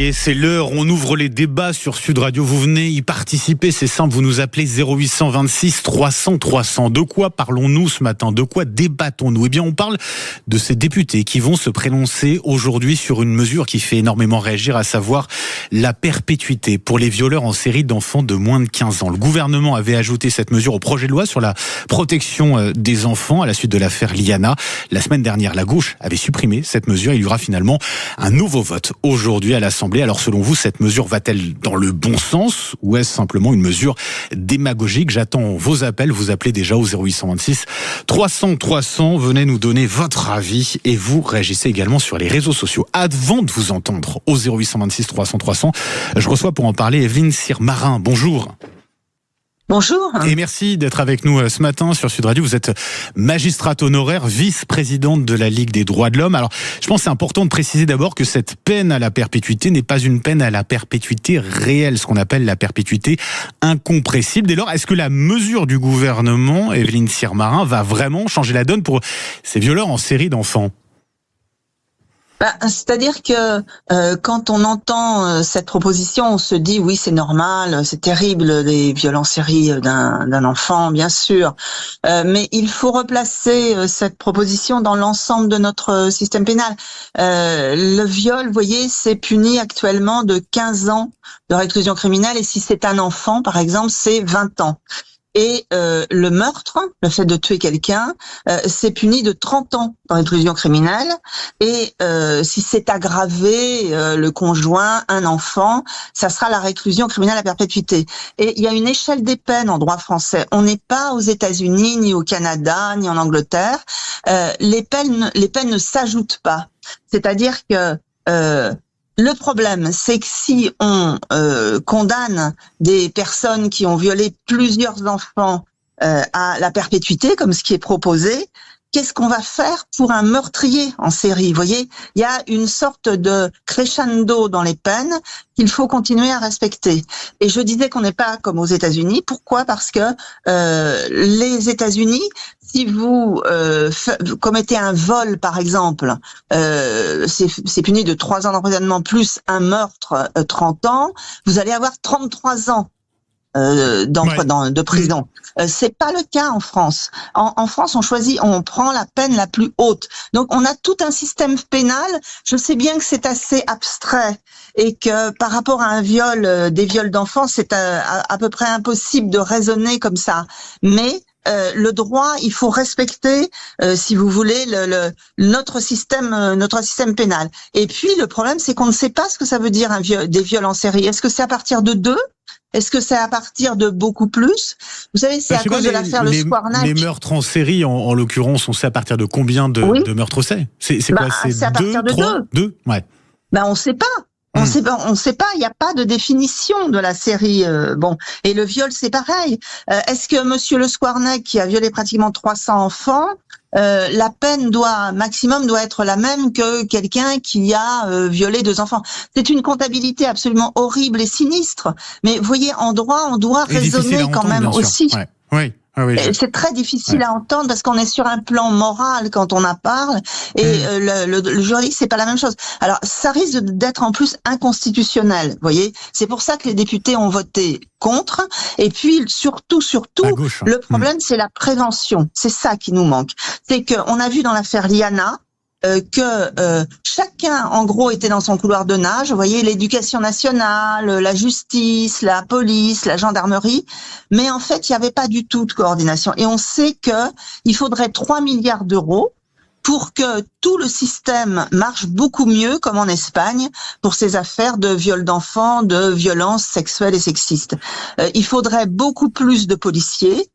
Et c'est l'heure, on ouvre les débats sur Sud Radio. Vous venez y participer, c'est simple, vous nous appelez 0826 300 300. De quoi parlons-nous ce matin? De quoi débattons-nous? Eh bien, on parle de ces députés qui vont se prononcer aujourd'hui sur une mesure qui fait énormément réagir, à savoir la perpétuité pour les violeurs en série d'enfants de moins de 15 ans. Le gouvernement avait ajouté cette mesure au projet de loi sur la protection des enfants à la suite de l'affaire Liana. La semaine dernière, la gauche avait supprimé cette mesure. Il y aura finalement un nouveau vote aujourd'hui à l'Assemblée. Alors selon vous, cette mesure va-t-elle dans le bon sens ou est-ce simplement une mesure démagogique? J'attends vos appels, vous appelez déjà au 0826 300 300, venez nous donner votre avis et vous réagissez également sur les réseaux sociaux. Avant de vous entendre au 0826 300 300, je reçois pour en parler Evelyne Sirmarin. Bonjour. Bonjour. Et merci d'être avec nous ce matin sur Sud Radio. Vous êtes magistrate honoraire, vice-présidente de la Ligue des droits de l'homme. Alors, je pense que c'est important de préciser d'abord que cette peine à la perpétuité n'est pas une peine à la perpétuité réelle, ce qu'on appelle la perpétuité incompressible. Dès lors, est-ce que la mesure du gouvernement, Evelyne Sirmarin, va vraiment changer la donne pour ces violeurs en série d'enfants ? C'est-à-dire que quand on entend cette proposition, on se dit oui, c'est normal, c'est terrible les viols en série d'un enfant, bien sûr, mais il faut replacer cette proposition dans l'ensemble de notre système pénal. Le viol, vous voyez, c'est puni actuellement de 15 ans de réclusion criminelle, et si c'est un enfant, par exemple, c'est 20 ans. Et le meurtre, le fait de tuer quelqu'un, c'est puni de 30 ans dans réclusion criminelle. Et si c'est aggravé, le conjoint, un enfant, ça sera la réclusion criminelle à perpétuité. Et il y a une échelle des peines en droit français. On n'est pas aux États-Unis, ni au Canada, ni en Angleterre. Les peines ne s'ajoutent pas. C'est-à-dire que le problème, c'est que si on condamne des personnes qui ont violé plusieurs enfants à la perpétuité, comme ce qui est proposé, qu'est-ce qu'on va faire pour un meurtrier en série? Vous voyez, il y a une sorte de crescendo dans les peines qu'il faut continuer à respecter. Et je disais qu'on n'est pas comme aux États-Unis. Pourquoi? Parce que les États-Unis, si vous commettez un vol, par exemple, c'est puni de 3 ans d'emprisonnement plus un meurtre, 30 ans, vous allez avoir 33 ans de prison. C'est pas le cas en France. En France, on prend la peine la plus haute. Donc, on a tout un système pénal. Je sais bien que c'est assez abstrait et que par rapport à un viol, des viols d'enfants, c'est à peu près impossible de raisonner comme ça. Mais le droit, il faut respecter, si vous voulez, notre système pénal. Et puis, le problème, c'est qu'on ne sait pas ce que ça veut dire des viols en série. Est-ce que c'est à partir de 2? Est-ce que c'est à partir de beaucoup plus? Vous savez, c'est à cause de l'affaire Le Squarnac. Les meurtres en série, en l'occurrence, on sait à partir de combien de meurtres c'est? C'est quoi? C'est à partir de 2? Ouais. On sait pas. On sait pas, il n'y a pas de définition de la série. Et le viol, c'est pareil. Est-ce que monsieur Le Squarnac, qui a violé pratiquement 300 enfants, la peine maximum doit être la même que quelqu'un qui a violé 2 enfants? C'est une comptabilité absolument horrible et sinistre. Mais vous voyez, en droit, on doit raisonner quand même aussi. Ouais. Oui, c'est très difficile à entendre parce qu'on est sur un plan moral quand on en parle, et le juridique, c'est pas la même chose. Alors ça risque d'être en plus inconstitutionnel, vous voyez. C'est pour ça que les députés ont voté contre. Et puis surtout, le problème, c'est la prévention. C'est ça qui nous manque. C'est qu'on a vu dans l'affaire Liana que chacun, en gros, était dans son couloir de nage. Vous voyez, l'éducation nationale, la justice, la police, la gendarmerie. Mais en fait, il n'y avait pas du tout de coordination. Et on sait que il faudrait 3 milliards d'euros pour que tout le système marche beaucoup mieux, comme en Espagne, pour ces affaires de viol d'enfants, de violences sexuelles et sexistes. Il faudrait beaucoup plus de policiers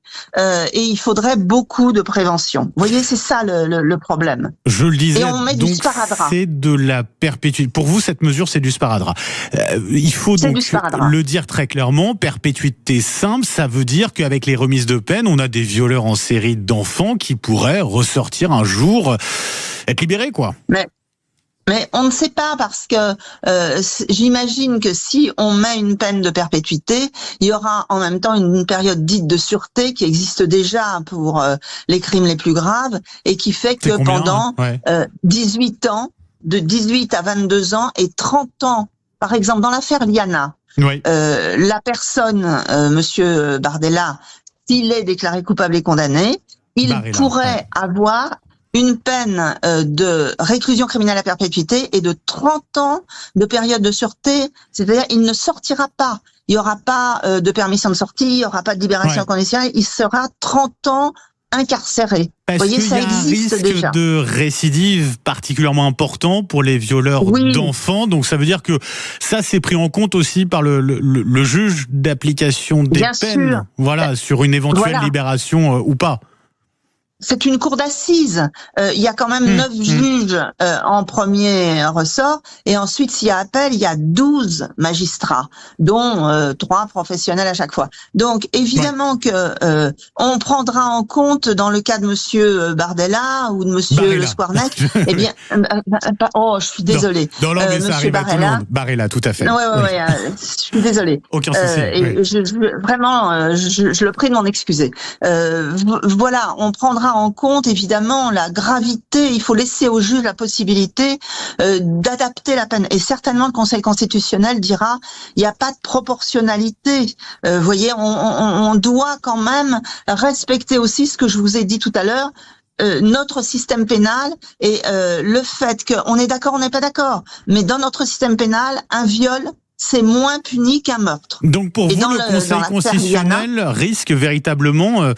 et il faudrait beaucoup de prévention. Vous voyez, c'est ça le problème. Je le disais, et on met donc du sparadrap. C'est de la perpétuité. Pour vous, cette mesure, c'est du sparadrap. Il faut donc le dire très clairement, perpétuité simple, ça veut dire qu'avec les remises de peine, on a des violeurs en série d'enfants qui pourraient ressortir un jour, être libérés, quoi. Mais on ne sait pas, parce que j'imagine que si on met une peine de perpétuité, il y aura en même temps une période dite de sûreté qui existe déjà pour les crimes les plus graves, et qui fait que pendant 18 ans, de 18 à 22 ans et 30 ans Par exemple, dans l'affaire Liana, Oui. la personne, Monsieur Bardella, s'il est déclaré coupable et condamné, il Barella, pourrait avoir une peine de réclusion criminelle à perpétuité et de 30 ans de période de sûreté, c'est-à-dire il ne sortira pas. Il n'y aura pas de permission de sortie, il n'y aura pas de libération conditionnelle, il sera 30 ans incarcéré. Parce Vous voyez, qu'il y ça a un existe risque déjà. de récidive particulièrement important pour les violeurs d'enfants. Donc ça veut dire que ça, c'est pris en compte aussi par le juge d'application des Bien peines. sûr. Voilà, sur une éventuelle libération ou pas. C'est une cour d'assises. Il y a quand même 9 juges en premier ressort. Et ensuite, s'il y a appel, il y a 12 magistrats, dont 3 professionnels à chaque fois. Donc, évidemment que on prendra en compte, dans le cas de Monsieur Bardella ou de Monsieur Le Squarnec, eh bien, je suis désolée. Non, mais ça arrive à tout le monde. Barella, tout à fait. Ouais, je suis désolée. Aucun souci. Et vraiment, je le prie de m'en excuser. Voilà, on prendra en compte évidemment la gravité. Il faut laisser au juge la possibilité d'adapter la peine. Et certainement le Conseil constitutionnel dira il n'y a pas de proportionnalité. Vous voyez, on doit quand même respecter aussi ce que je vous ai dit tout à l'heure. Notre système pénal et le fait qu'on est d'accord, on n'est pas d'accord. Mais dans notre système pénal, un viol, c'est moins puni qu'un meurtre. Donc pour vous, le Conseil constitutionnel risque véritablement, à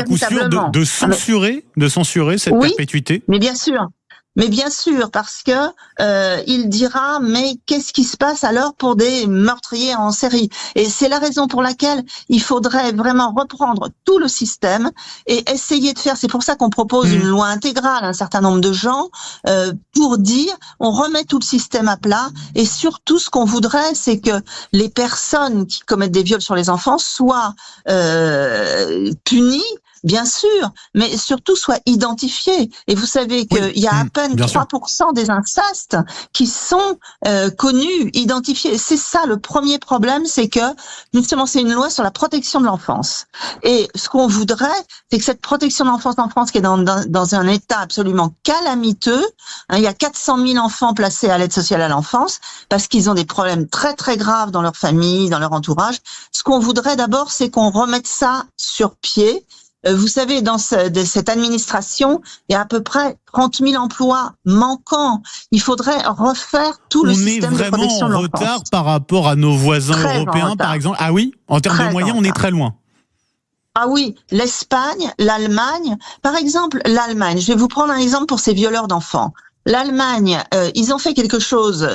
coup sûr, de censurer cette perpétuité. Mais bien sûr. Mais bien sûr, parce que il dira mais qu'est-ce qui se passe alors pour des meurtriers en série? Et c'est la raison pour laquelle il faudrait vraiment reprendre tout le système et essayer de faire. C'est pour ça qu'on propose une loi intégrale à un certain nombre de gens pour dire on remet tout le système à plat. Et surtout, ce qu'on voudrait, c'est que les personnes qui commettent des viols sur les enfants soient punies. Bien sûr, mais surtout soit identifié. Et vous savez qu'il y a à peine 3% des incestes qui sont connus, identifiés. C'est ça le premier problème, c'est que justement c'est une loi sur la protection de l'enfance. Et ce qu'on voudrait, c'est que cette protection de l'enfance en France, qui est dans un état absolument calamiteux, il y a 400 000 enfants placés à l'aide sociale à l'enfance parce qu'ils ont des problèmes très très graves dans leur famille, dans leur entourage. Ce qu'on voudrait d'abord, c'est qu'on remette ça sur pied. Vous savez, dans cette administration, il y a à peu près 30 000 emplois manquants. Il faudrait refaire tout le système de protection de l'enfance. On est vraiment en retard par rapport à nos voisins européens, par exemple. Ah oui, en termes de moyens, on est très loin. Ah oui, l'Espagne, l'Allemagne. Par exemple, l'Allemagne, je vais vous prendre un exemple pour ces violeurs d'enfants. L'Allemagne, ils ont fait quelque chose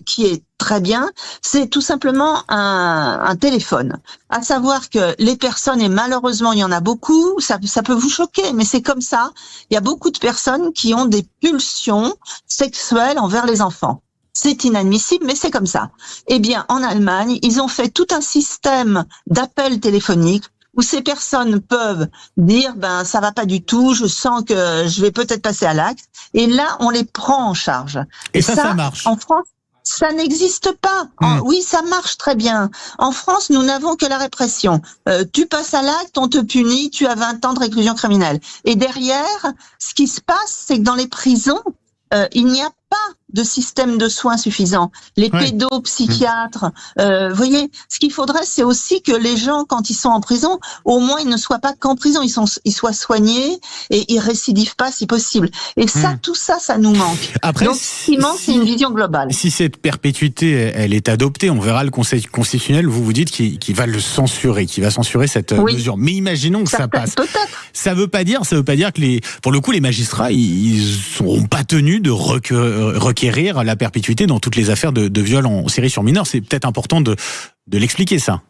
qui est très bien, c'est tout simplement un téléphone. À savoir que les personnes, et malheureusement il y en a beaucoup, ça peut vous choquer, mais c'est comme ça, il y a beaucoup de personnes qui ont des pulsions sexuelles envers les enfants. C'est inadmissible, mais c'est comme ça. Eh bien, en Allemagne, ils ont fait tout un système d'appels téléphoniques où ces personnes peuvent dire ça va pas du tout, je sens que je vais peut-être passer à l'acte, et là on les prend en charge. Et ça marche. En France, ça n'existe pas. Oui, ça marche très bien. En France, nous n'avons que la répression. Tu passes à l'acte, on te punit, tu as 20 ans de réclusion criminelle. Et derrière, ce qui se passe, c'est que dans les prisons, il n'y a pas de système de soins suffisant. Les pédopsychiatres, vous voyez, ce qu'il faudrait, c'est aussi que les gens, quand ils sont en prison, au moins ils ne soient pas qu'en prison, ils soient soignés et ils récidivent pas si possible. Et ça, tout ça, ça nous manque. Après, donc, ce qui manque, c'est une vision globale. Si cette perpétuité, elle est adoptée, on verra le Conseil constitutionnel, vous dites qu'il va le censurer, qu'il va censurer cette mesure. Mais imaginons que ça passe. Peut-être. Ça veut pas dire que pour le coup, les magistrats, ils seront pas tenus de requérir la perpétuité dans toutes les affaires de viol en série sur mineurs. C'est peut-être important de l'expliquer, ça.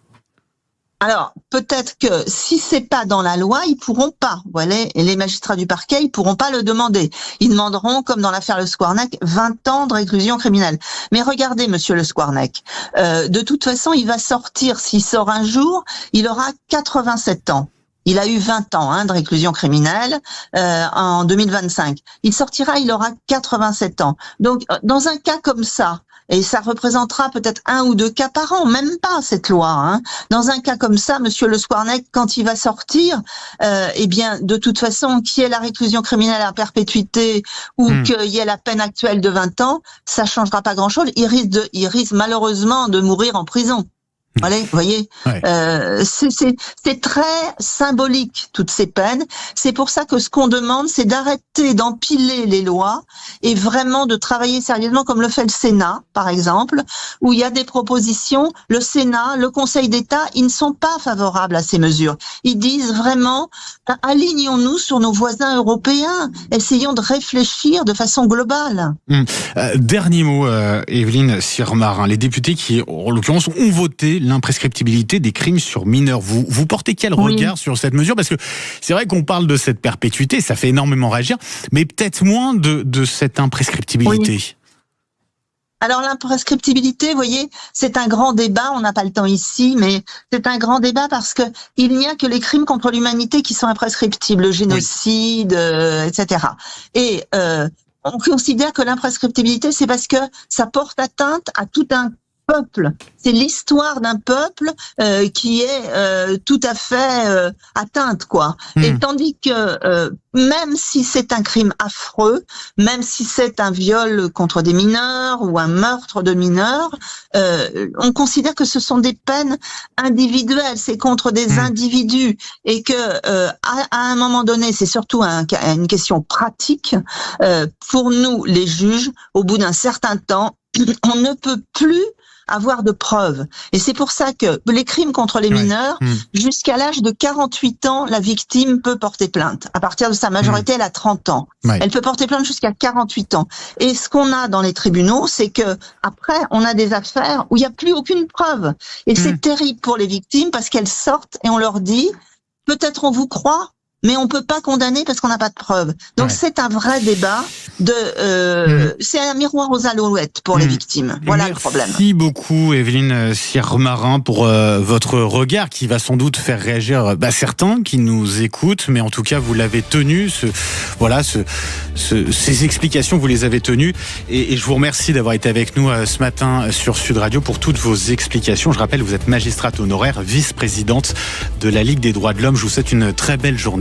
Alors, peut-être que si c'est pas dans la loi, ils pourront pas. Voilà, et les magistrats du parquet, ils pourront pas le demander. Ils demanderont, comme dans l'affaire Le Squarnec, 20 ans de réclusion criminelle. Mais regardez, monsieur Le Squarnec, de toute façon, il va sortir, s'il sort un jour, il aura 87 ans. Il a eu 20 ans de réclusion criminelle en 2025. Il sortira, il aura 87 ans. Donc, dans un cas comme ça, Et ça représentera peut-être 1 ou 2 cas par an, même pas cette loi. Hein. Dans un cas comme ça, Monsieur Le Squarnec, quand il va sortir, eh bien, de toute façon, qu'il y ait la réclusion criminelle à perpétuité ou qu'il y ait la peine actuelle de 20 ans, ça changera pas grand-chose. Il risque malheureusement de mourir en prison. Allez, vous voyez, c'est très symbolique, toutes ces peines. C'est pour ça que ce qu'on demande, c'est d'arrêter d'empiler les lois et vraiment de travailler sérieusement comme le fait le Sénat, par exemple, où il y a des propositions. Le Sénat, le Conseil d'État, ils ne sont pas favorables à ces mesures. Ils disent vraiment, alignons-nous sur nos voisins européens, essayons de réfléchir de façon globale. Dernier mot, Évelyne Sirmarin, les députés qui, en l'occurrence, ont voté l'imprescriptibilité des crimes sur mineurs. Vous portez quel regard sur cette mesure? Parce que c'est vrai qu'on parle de cette perpétuité, ça fait énormément réagir, mais peut-être moins de cette imprescriptibilité. Oui. Alors l'imprescriptibilité, vous voyez, c'est un grand débat, on n'a pas le temps ici, mais c'est un grand débat parce que il n'y a que les crimes contre l'humanité qui sont imprescriptibles, le génocide, etc. Et on considère que l'imprescriptibilité, c'est parce que ça porte atteinte à tout un peuple. C'est l'histoire d'un peuple qui est tout à fait atteinte, quoi. Et tandis que même si c'est un crime affreux, même si c'est un viol contre des mineurs ou un meurtre de mineurs, on considère que ce sont des peines individuelles, c'est contre des individus, et que à un moment donné, c'est surtout une question pratique. Pour nous, les juges, au bout d'un certain temps, on ne peut plus avoir de preuves. Et c'est pour ça que les crimes contre les mineurs, jusqu'à l'âge de 48 ans, la victime peut porter plainte. À partir de sa majorité, elle a 30 ans. Elle peut porter plainte jusqu'à 48 ans. Et ce qu'on a dans les tribunaux, c'est que après, on a des affaires où il n'y a plus aucune preuve. Et c'est terrible pour les victimes parce qu'elles sortent et on leur dit, peut-être on vous croit, mais on peut pas condamner parce qu'on n'a pas de preuves. Donc c'est un vrai débat c'est un miroir aux alouettes pour les victimes. Voilà le problème. Merci beaucoup Évelyne Sirmarin pour votre regard qui va sans doute faire réagir certains qui nous écoutent, mais en tout cas vous l'avez tenu, ces explications vous les avez tenues et je vous remercie d'avoir été avec nous ce matin sur Sud Radio pour toutes vos explications. Je rappelle, vous êtes magistrate honoraire, vice-présidente de la Ligue des droits de l'homme. Je vous souhaite une très belle journée.